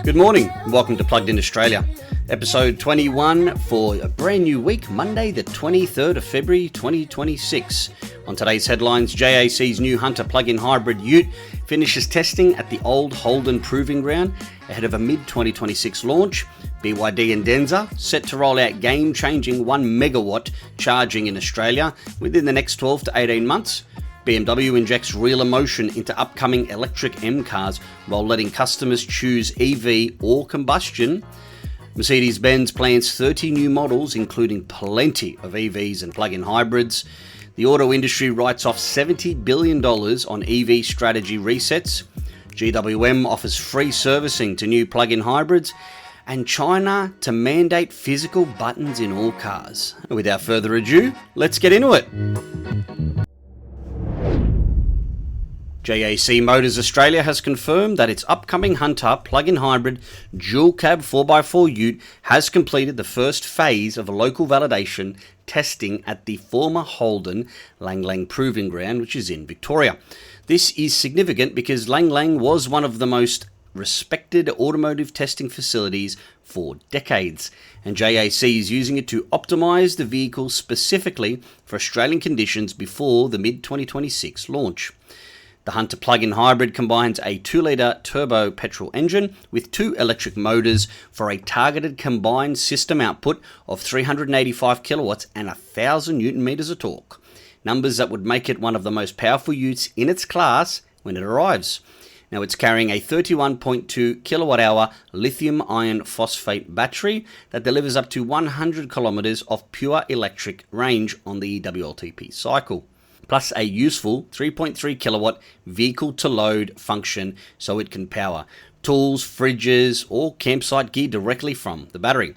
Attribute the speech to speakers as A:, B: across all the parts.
A: Good morning, and welcome to Plugged In Australia, episode 21 for a brand new week, Monday the 23rd of February 2026. On today's headlines, JAC's new Hunter plug-in hybrid ute finishes testing at the old Holden Proving Ground ahead of a mid-2026 launch. BYD and Denza set to roll out game-changing 1MW charging in Australia within the next 12 to 18 months. BMW injects real emotion into upcoming electric M cars while letting customers choose EV or combustion. Mercedes-Benz plans 30 new models, including plenty of EVs and plug-in hybrids. The auto industry writes off $70 billion on EV strategy resets. GWM offers free servicing to new plug-in hybrids. And China to mandate physical buttons in all cars. Without further ado, let's get into it. JAC Motors Australia has confirmed that its upcoming Hunter plug-in hybrid dual-cab 4x4 ute has completed the first phase of local validation testing at the former Holden Lang Lang Proving Ground, which is in Victoria. This is significant because Lang Lang was one of the most respected automotive testing facilities for decades, and JAC is using it to optimise the vehicle specifically for Australian conditions before the mid-2026 launch. The Hunter plug-in hybrid combines a 2-litre turbo petrol engine with 2 electric motors for a targeted combined system output of 385 kilowatts and 1,000 newton meters of torque, numbers that would make it one of the most powerful utes in its class when it arrives. Now, it's carrying a 31.2 kilowatt hour lithium iron phosphate battery that delivers up to 100 kilometres of pure electric range on the WLTP cycle, plus a useful 3.3 kilowatt vehicle to load function so it can power tools, fridges or campsite gear directly from the battery.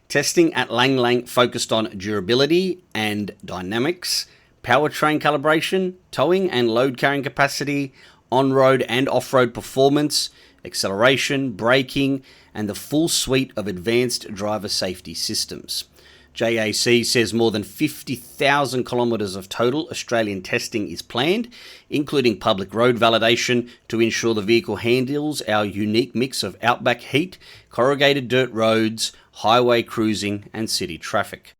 A: Testing at Lang Lang focused on durability and dynamics, powertrain calibration, towing and load carrying capacity, on-road and off-road performance, acceleration, braking and the full suite of advanced driver safety systems. JAC says more than 50,000 kilometres of total Australian testing is planned, including public road validation to ensure the vehicle handles our unique mix of outback heat, corrugated dirt roads, highway cruising and city traffic.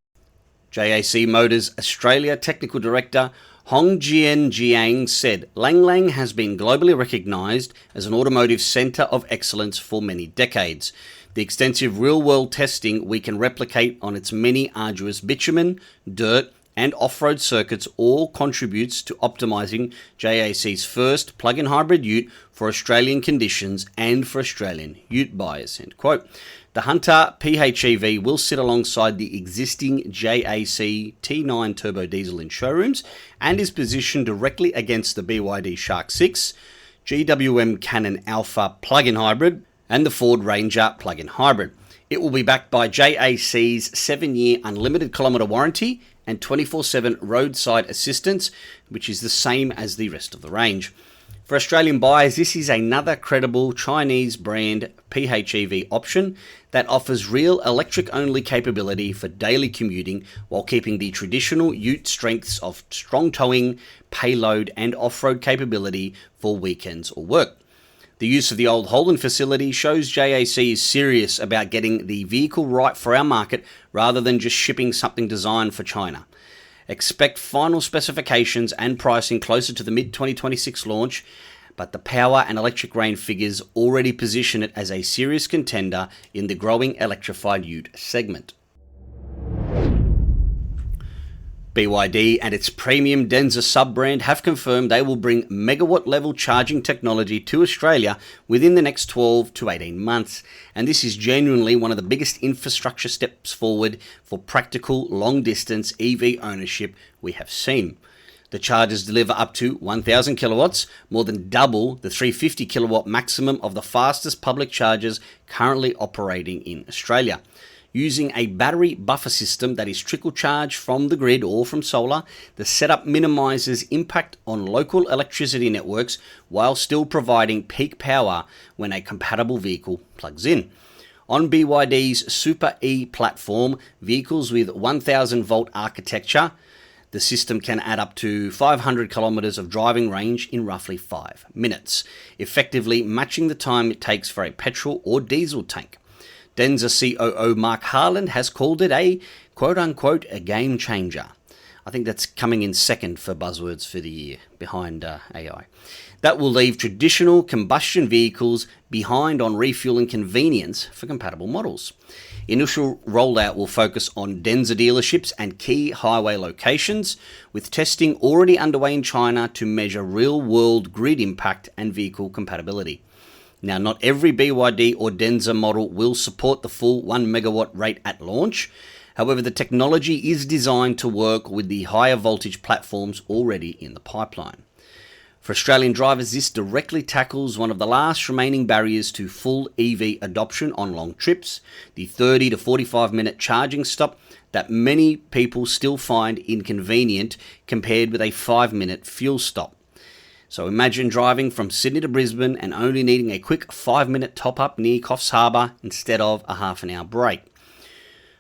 A: JAC Motors Australia Technical Director Hongjian Jiang said, Lang Lang has been globally recognised as an automotive centre of excellence for many decades. The extensive real-world testing we can replicate on its many arduous bitumen, dirt and off-road circuits all contributes to optimising JAC's first plug-in hybrid ute for Australian conditions and for Australian ute buyers. End quote. The Hunter PHEV will sit alongside the existing JAC T9 turbo diesel in showrooms and is positioned directly against the BYD Shark 6, GWM Cannon Alpha plug-in hybrid, and the Ford Ranger plug-in hybrid. It will be backed by JAC's 7-year unlimited kilometre warranty and 24/7 roadside assistance, which is the same as the rest of the range. For Australian buyers, this is another credible Chinese brand PHEV option that offers real electric-only capability for daily commuting while keeping the traditional ute strengths of strong towing, payload and off-road capability for weekends or work. The use of the old Holden facility shows JAC is serious about getting the vehicle right for our market rather than just shipping something designed for China. Expect final specifications and pricing closer to the mid-2026 launch, but the power and electric range figures already position it as a serious contender in the growing electrified ute segment. BYD and its premium Denza sub-brand have confirmed they will bring megawatt-level charging technology to Australia within the next 12 to 18 months. And this is genuinely one of the biggest infrastructure steps forward for practical long-distance EV ownership we have seen. The chargers deliver up to 1,000 kilowatts, more than double the 350 kilowatt maximum of the fastest public chargers currently operating in Australia. Using a battery buffer system that is trickle charged from the grid or from solar, the setup minimizes impact on local electricity networks while still providing peak power when a compatible vehicle plugs in. On BYD's Super E platform, vehicles with 1000 volt architecture, the system can add up to 500 kilometers of driving range in roughly 5 minutes, effectively matching the time it takes for a petrol or diesel tank. Denza COO Mark Harland has called it a quote-unquote a game changer. I think that's coming in second for buzzwords for the year, behind AI. That will leave traditional combustion vehicles behind on refueling convenience for compatible models. Initial rollout will focus on Denza dealerships and key highway locations, with testing already underway in China to measure real-world grid impact and vehicle compatibility. Now, not every BYD or Denza model will support the full 1 megawatt rate at launch. However, the technology is designed to work with the higher voltage platforms already in the pipeline. For Australian drivers, this directly tackles one of the last remaining barriers to full EV adoption on long trips, the 30 to 45 minute charging stop that many people still find inconvenient compared with a 5-minute fuel stop. So imagine driving from Sydney to Brisbane and only needing a quick 5-minute top-up near Coffs Harbour instead of a half an hour break.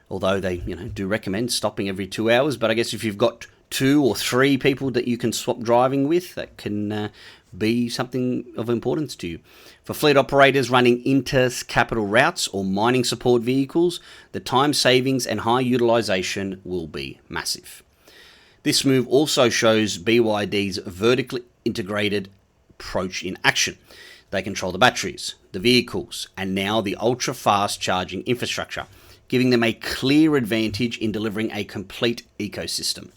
A: Although they do recommend stopping every 2 hours, but I guess if you've got 2 or 3 people that you can swap driving with, that can be something of importance to you. For fleet operators running inter-capital routes or mining support vehicles, the time savings and high utilisation will be massive. This move also shows BYD's vertically integrated approach in action. They control the batteries, the vehicles, and now the ultra-fast charging infrastructure, giving them a clear advantage in delivering a complete ecosystem.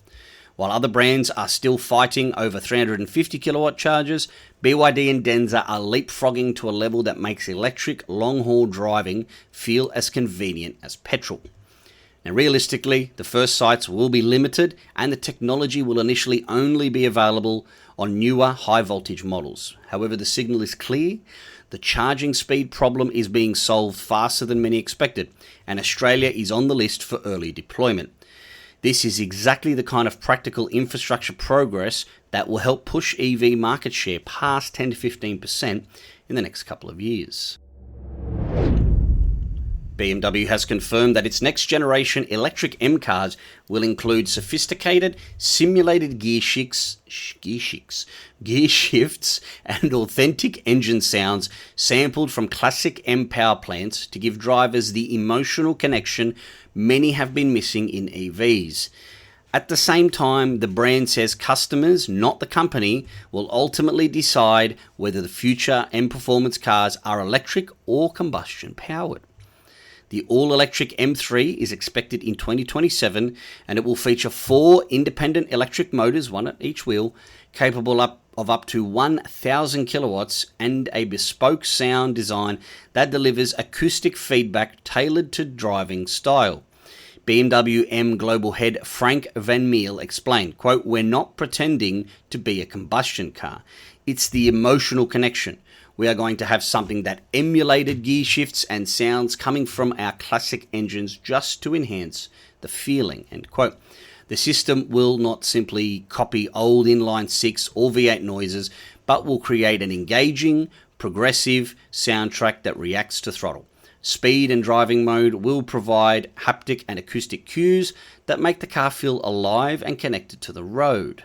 A: While other brands are still fighting over 350 kilowatt chargers, BYD and Denza are leapfrogging to a level that makes electric long-haul driving feel as convenient as petrol. Now, realistically, the first sites will be limited and the technology will initially only be available on newer high-voltage models. However, the signal is clear. The charging speed problem is being solved faster than many expected, and Australia is on the list for early deployment. This is exactly the kind of practical infrastructure progress that will help push EV market share past 10 to 15% in the next couple of years. BMW has confirmed that its next generation electric M cars will include sophisticated simulated gear shifts and authentic engine sounds sampled from classic M power plants to give drivers the emotional connection many have been missing in EVs. At the same time, the brand says customers, not the company, will ultimately decide whether the future M performance cars are electric or combustion powered. The all-electric M3 is expected in 2027, and it will feature 4 independent electric motors, one at each wheel, capable of up to 1,000 kilowatts, and a bespoke sound design that delivers acoustic feedback tailored to driving style. BMW M Global Head Frank Van Meel explained, quote, "We're not pretending to be a combustion car. It's the emotional connection. We are going to have something that emulated gear shifts and sounds coming from our classic engines just to enhance the feeling," end quote. The system will not simply copy old inline 6 or V8 noises, but will create an engaging, progressive soundtrack that reacts to throttle. Speed and driving mode will provide haptic and acoustic cues that make the car feel alive and connected to the road.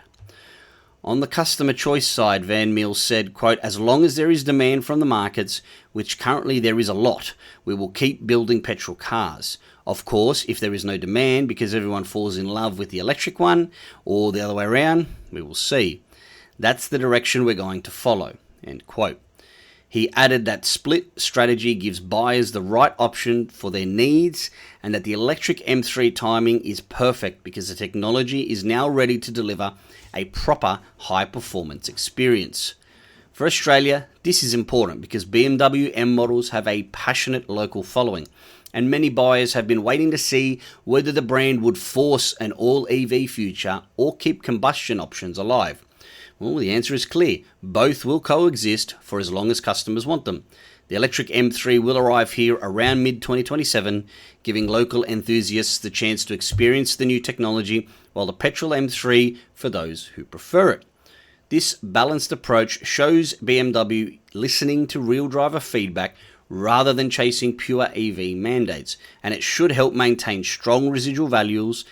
A: On the customer choice side, Van Meel said, quote, "As long as there is demand from the markets, which currently there is a lot, we will keep building petrol cars. Of course, if there is no demand because everyone falls in love with the electric one, or the other way around, we will see. That's the direction we're going to follow," end quote. He added that split strategy gives buyers the right option for their needs, and that the electric M3 timing is perfect because the technology is now ready to deliver a proper high-performance experience. For Australia, this is important because BMW M models have a passionate local following, and many buyers have been waiting to see whether the brand would force an all-EV future or keep combustion options alive. Well, the answer is clear. Both will coexist for as long as customers want them. The electric M3 will arrive here around mid-2027, giving local enthusiasts the chance to experience the new technology, while the petrol M3 for those who prefer it. This balanced approach shows BMW listening to real driver feedback rather than chasing pure EV mandates, and it should help maintain strong residual values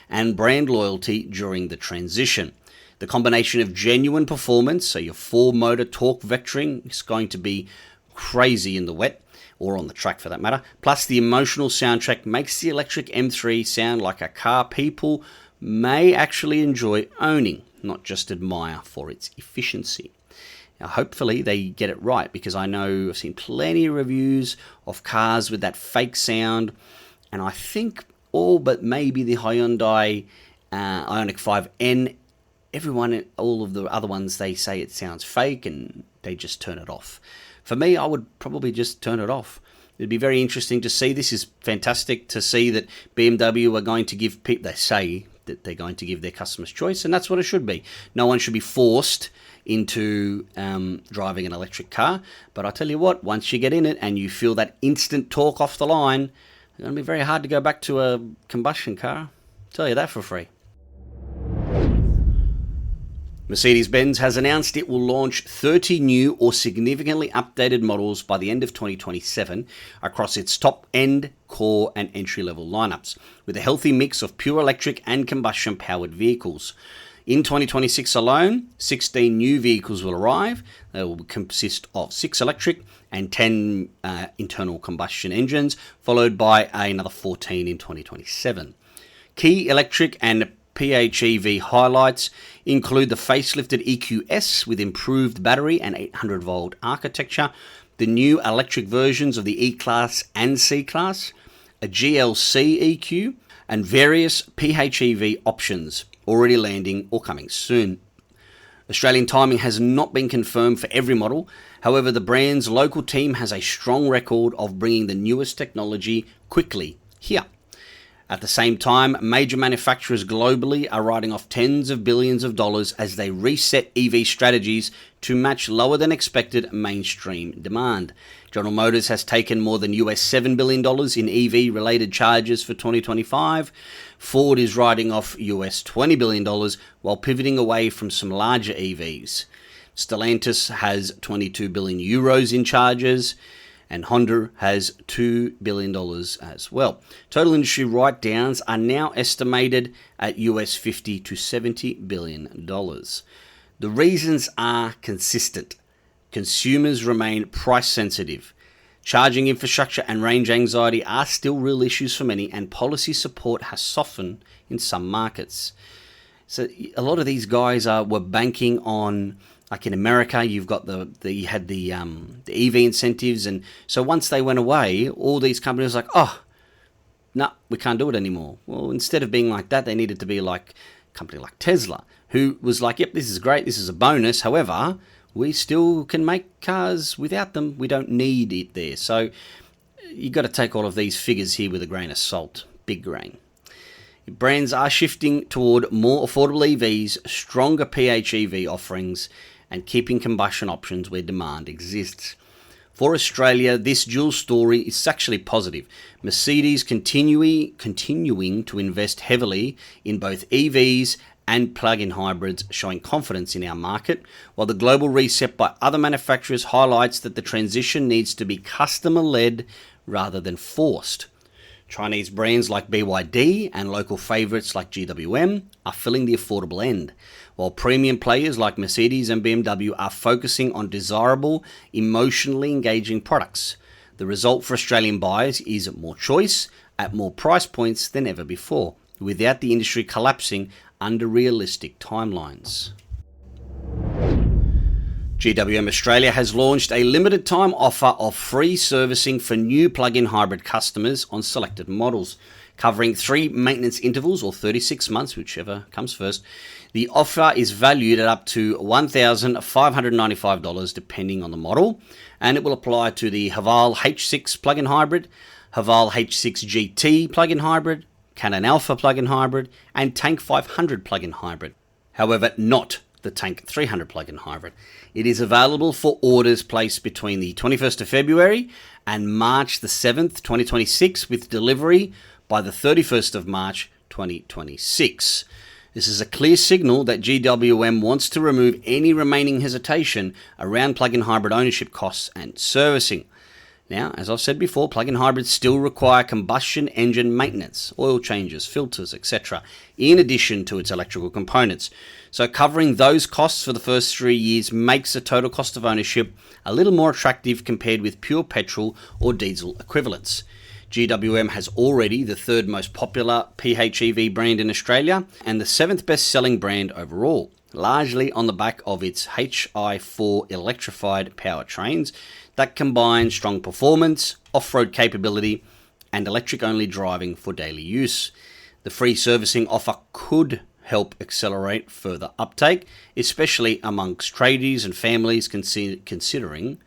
A: and brand loyalty during the transition. The combination of genuine performance, so your 4-motor torque vectoring is going to be crazy in the wet, or on the track for that matter, plus the emotional soundtrack makes the electric M3 sound like a car people may actually enjoy owning, not just admire for its efficiency. Now, hopefully they get it right, because I know I've seen plenty of reviews of cars with that fake sound, and I think all but maybe the Hyundai Ioniq 5N, all of the other ones, they say it sounds fake and they just turn it off. For me, I would probably just turn it off. It'd be very interesting to see. This is fantastic to see that BMW are going to give people, they say that they're going to give their customers choice, and that's what it should be. No one should be forced into driving an electric car. But I tell you what, once you get in it and you feel that instant torque off the line, it's going to be very hard to go back to a combustion car. I'll tell you that for free. Mercedes-Benz has announced it will launch 30 new or significantly updated models by the end of 2027 across its top-end, core and entry-level lineups, with a healthy mix of pure electric and combustion-powered vehicles. In 2026 alone, 16 new vehicles will arrive. They will consist of 6 electric and 10 internal combustion engines, followed by another 14 in 2027. Key electric and PHEV highlights include the facelifted EQS with improved battery and 800-volt architecture, the new electric versions of the E-Class and C-Class, a GLC EQ, and various PHEV options already landing or coming soon. Australian timing has not been confirmed for every model. However, the brand's local team has a strong record of bringing the newest technology quickly here. At the same time, major manufacturers globally are writing off tens of billions of dollars as they reset EV strategies to match lower than expected mainstream demand. General Motors has taken more than $7 billion in EV related charges for 2025. Ford is writing off $20 billion while pivoting away from some larger EVs. Stellantis has 22 billion euros in charges, and Honda has $2 billion as well. Total industry write-downs are now estimated at $50 to $70 billion. The reasons are consistent. Consumers remain price sensitive. Charging infrastructure and range anxiety are still real issues for many, and policy support has softened in some markets. So a lot of these guys were banking on, like in America, you've got you had the EV incentives, and so once they went away, all these companies were like, oh, no, we can't do it anymore. Well, instead of being like that, they needed to be like a company like Tesla, who was like, yep, this is great, this is a bonus. However, we still can make cars without them. We don't need it there. So you got to take all of these figures here with a grain of salt, big grain. Brands are shifting toward more affordable EVs, stronger PHEV offerings, and keeping combustion options where demand exists. For Australia, this dual story is actually positive. Mercedes continuing to invest heavily in both EVs and plug-in hybrids, showing confidence in our market, while the global reset by other manufacturers highlights that the transition needs to be customer-led rather than forced. Chinese brands like BYD and local favourites like GWM are filling the affordable end, while premium players like Mercedes and BMW are focusing on desirable, emotionally engaging products. The result for Australian buyers is more choice at more price points than ever before, without the industry collapsing under realistic timelines. GWM Australia has launched a limited time offer of free servicing for new plug-in hybrid customers on selected models, covering 3 maintenance intervals or 36 months, whichever comes first. The offer is valued at up to $1,595 depending on the model, and it will apply to the Haval H6 plug-in hybrid, Haval H6 GT plug-in hybrid, Canon Alpha plug-in hybrid, and Tank 500 plug-in hybrid. However, not the Tank 300 plug-in hybrid. It is available for orders placed between the 21st of February and March the 7th, 2026, with delivery by the 31st of March, 2026. This is a clear signal that GWM wants to remove any remaining hesitation around plug-in hybrid ownership costs and servicing. Now, as I've said before, plug-in hybrids still require combustion engine maintenance, oil changes, filters, etc., in addition to its electrical components. So covering those costs for the first 3 years makes the total cost of ownership a little more attractive compared with pure petrol or diesel equivalents. GWM has already the third most popular PHEV brand in Australia and the seventh best selling brand overall, largely on the back of its Hi4 electrified powertrains that combine strong performance, off-road capability, and electric-only driving for daily use. The free servicing offer could help accelerate further uptake, especially amongst tradies and families considering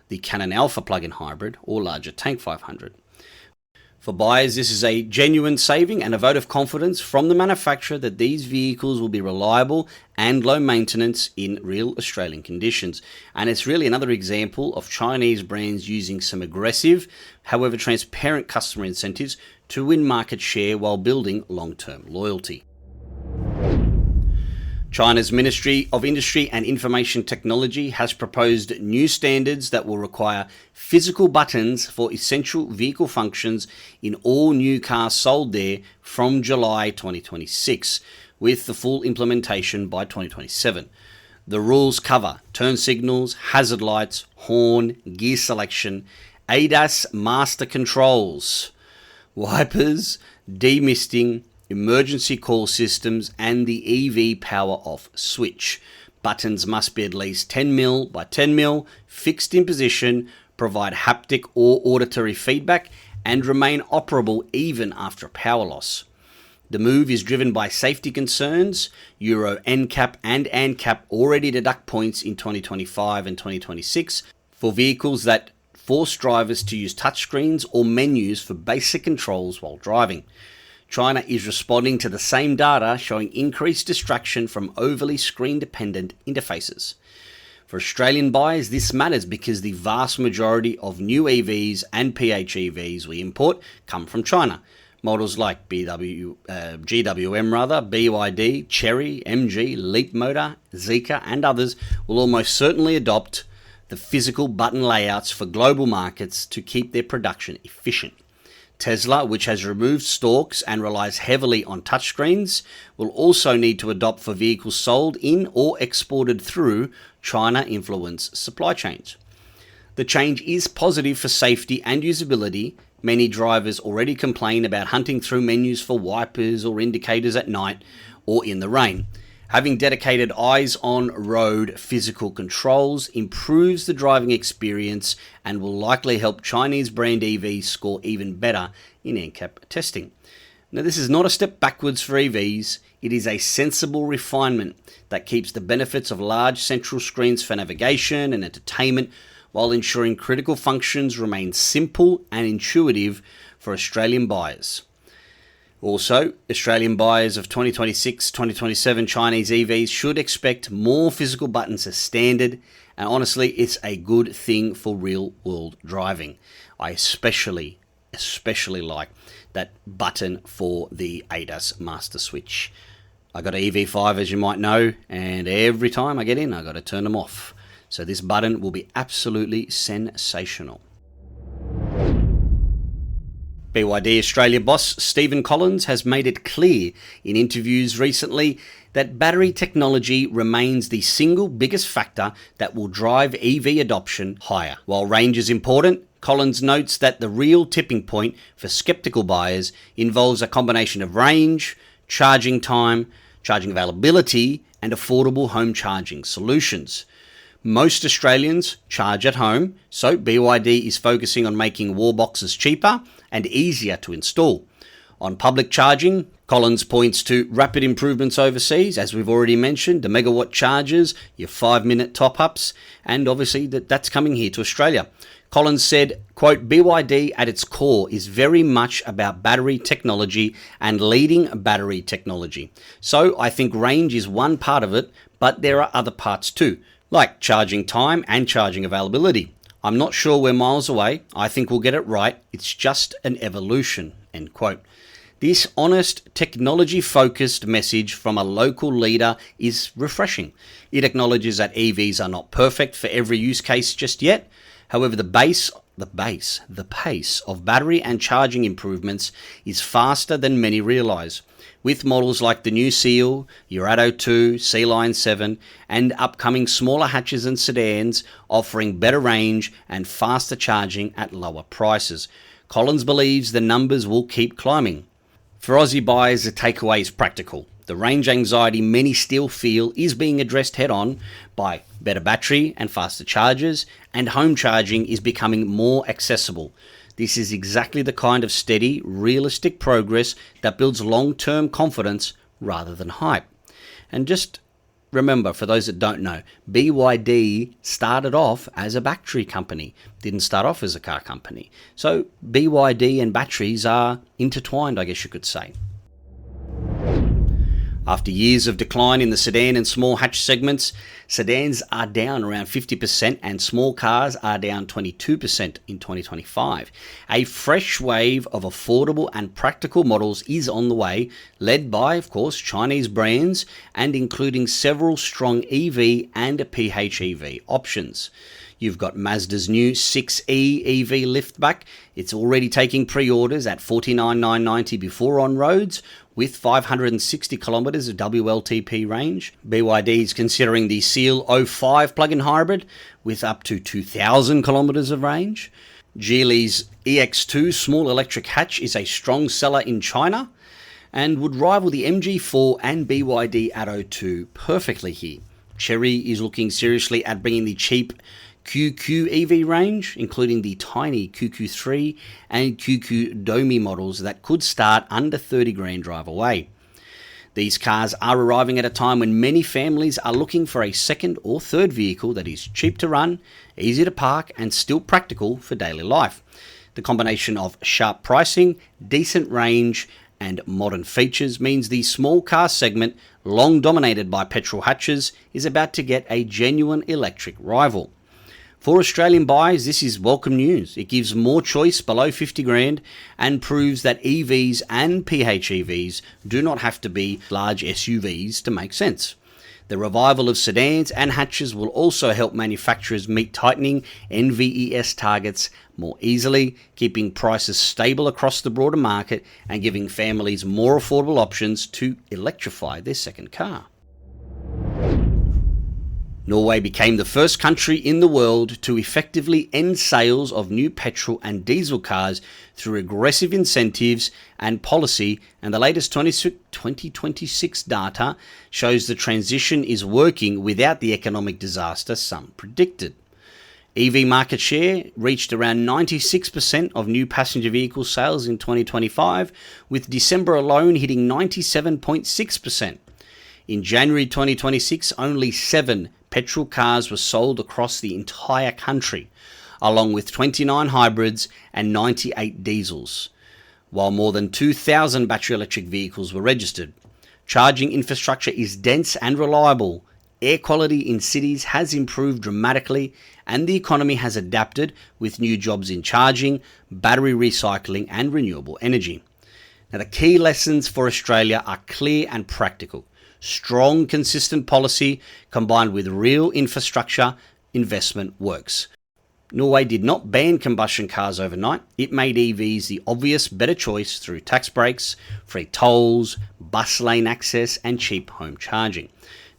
A: the Canon Alpha plug-in hybrid or larger Tank 500. For buyers, this is a genuine saving and a vote of confidence from the manufacturer that these vehicles will be reliable and low maintenance in real Australian conditions. And it's really another example of Chinese brands using some aggressive, however transparent customer incentives to win market share while building long-term loyalty. China's Ministry of Industry and Information Technology has proposed new standards that will require physical buttons for essential vehicle functions in all new cars sold there from July 2026, with the full implementation by 2027. The rules cover turn signals, hazard lights, horn, gear selection, ADAS master controls, wipers, demisting, emergency call systems, and the EV power off switch. Buttons must be at least 10mm by 10mm, fixed in position, provide haptic or auditory feedback, and remain operable even after power loss. The move is driven by safety concerns. Euro NCAP and ANCAP already deduct points in 2025 and 2026 for vehicles that force drivers to use touchscreens or menus for basic controls while driving. China is responding to the same data, showing increased distraction from overly screen-dependent interfaces. For Australian buyers, this matters because the vast majority of new EVs and PHEVs we import come from China. Models like GWM, BYD, Chery, MG, Leapmotor, Zeekr, and others will almost certainly adopt the physical button layouts for global markets to keep their production efficient. Tesla, which has removed stalks and relies heavily on touchscreens, will also need to adopt for vehicles sold in or exported through China-influenced supply chains. The change is positive for safety and usability. Many drivers already complain about hunting through menus for wipers or indicators at night or in the rain. Having dedicated eyes-on-road physical controls improves the driving experience and will likely help Chinese brand EVs score even better in NCAP testing. Now, this is not a step backwards for EVs. It is a sensible refinement that keeps the benefits of large central screens for navigation and entertainment while ensuring critical functions remain simple and intuitive for Australian buyers. Also, Australian buyers of 2026-2027 Chinese EVs should expect more physical buttons as standard, and honestly, it's a good thing for real-world driving. I especially like that button for the ADAS master switch. I got an EV5, as you might know, and every time I get in, I got to turn them off. So this button will be absolutely sensational. BYD Australia boss Stephen Collins has made it clear in interviews recently that battery technology remains the single biggest factor that will drive EV adoption higher. While range is important, Collins notes that the real tipping point for skeptical buyers involves a combination of range, charging time, charging availability, and affordable home charging solutions. Most Australians charge at home, so BYD is focusing on making wall boxes cheaper and easier to install. On public charging, Collins points to rapid improvements overseas, as we've already mentioned, the megawatt chargers, your 5-minute top-ups, and obviously that's coming here to Australia. Collins said, quote, BYD at its core is very much about battery technology and leading battery technology. So I think range is one part of it, But there are other parts too, like charging time and charging availability. I'm not sure we're miles away. I think we'll get it right. It's just an evolution, end quote. This honest, technology-focused message from a local leader is refreshing. It acknowledges that EVs are not perfect for every use case just yet. However, the pace of battery and charging improvements is faster than many realise. With models like the new Seal, Urado 2, C-Line 7, and upcoming smaller hatches and sedans offering better range and faster charging at lower prices. Collins believes the numbers will keep climbing. For Aussie buyers, the takeaway is practical. The range anxiety many still feel is being addressed head-on by better battery and faster chargers, and home charging is becoming more accessible. This is exactly the kind of steady, realistic progress that builds long-term confidence rather than hype. And just remember, for those that don't know, BYD started off as a battery company, didn't start off as a car company. So BYD and batteries are intertwined, I guess you could say. After years of decline in the sedan and small hatch segments, sedans are down around 50% and small cars are down 22% in 2025. A fresh wave of affordable and practical models is on the way, led by, of course, Chinese brands and including several strong EV and PHEV options. You've got Mazda's new 6e EV liftback. It's already taking pre-orders at $49,990 before on roads, with 560 kilometres of WLTP range. BYD is considering the Seal 05 plug-in hybrid with up to 2,000 kilometres of range. Geely's EX2 small electric hatch is a strong seller in China and would rival the MG4 and BYD Atto 2 perfectly here. Chery is looking seriously at bringing the cheap QQ EV range, including the tiny QQ3 and QQ Domi models that could start under 30 grand drive away. These cars are arriving at a time when many families are looking for a second or third vehicle that is cheap to run, easy to park, and still practical for daily life. The combination of sharp pricing, decent range, and modern features means the small car segment, long dominated by petrol hatches, is about to get a genuine electric rival. For Australian buyers, this is welcome news. It gives more choice below 50 grand and proves that EVs and PHEVs do not have to be large SUVs to make sense. The revival of sedans and hatches will also help manufacturers meet tightening NVES targets more easily, keeping prices stable across the broader market and giving families more affordable options to electrify their second car. Norway became the first country in the world to effectively end sales of new petrol and diesel cars through aggressive incentives and policy, and the latest 2026 data shows the transition is working without the economic disaster some predicted. EV market share reached around 96% of new passenger vehicle sales in 2025, with December alone hitting 97.6%. In January 2026, only 7 petrol cars were sold across the entire country, along with 29 hybrids and 98 diesels, while more than 2,000 battery electric vehicles were registered. Charging infrastructure is dense and reliable. Air quality in cities has improved dramatically, and the economy has adapted with new jobs in charging, battery recycling, and renewable energy. Now, the key lessons for Australia are clear and practical. Strong, consistent policy combined with real infrastructure investment works. Norway did not ban combustion cars overnight. It made EVs the obvious better choice through tax breaks, free tolls, bus lane access, and cheap home charging.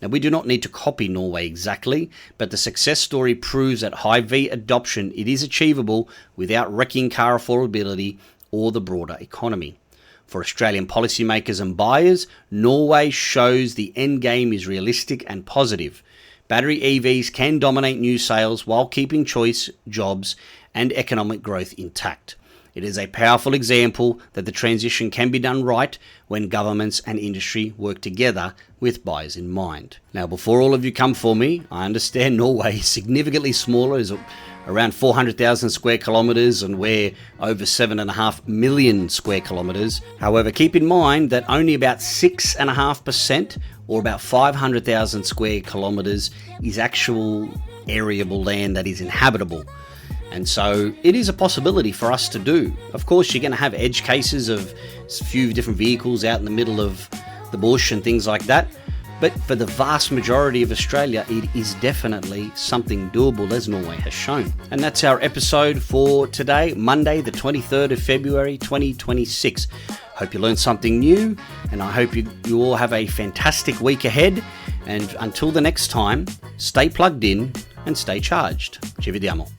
A: Now, we do not need to copy Norway exactly, but the success story proves that high-V adoption it is achievable without wrecking car affordability or the broader economy. For Australian policymakers and buyers, Norway shows the end game is realistic and positive. Battery EVs can dominate new sales while keeping choice, jobs, and economic growth intact. It is a powerful example that the transition can be done right when governments and industry work together with buyers in mind. Now, before all of you come for me, I understand Norway is significantly smaller, is around 400,000 square kilometres, and we're over 7.5 million square kilometres. However, keep in mind that only about 6.5%, or about 500,000 square kilometres, is actual areable land that is inhabitable. And so it is a possibility for us to do. Of course, you're going to have edge cases of a few different vehicles out in the middle of the bush and things like that. But for the vast majority of Australia, it is definitely something doable, as Norway has shown. And that's our episode for today, Monday, the 23rd of February, 2026. Hope you learned something new, and I hope you all have a fantastic week ahead. And until the next time, stay plugged in and stay charged. Ci vediamo.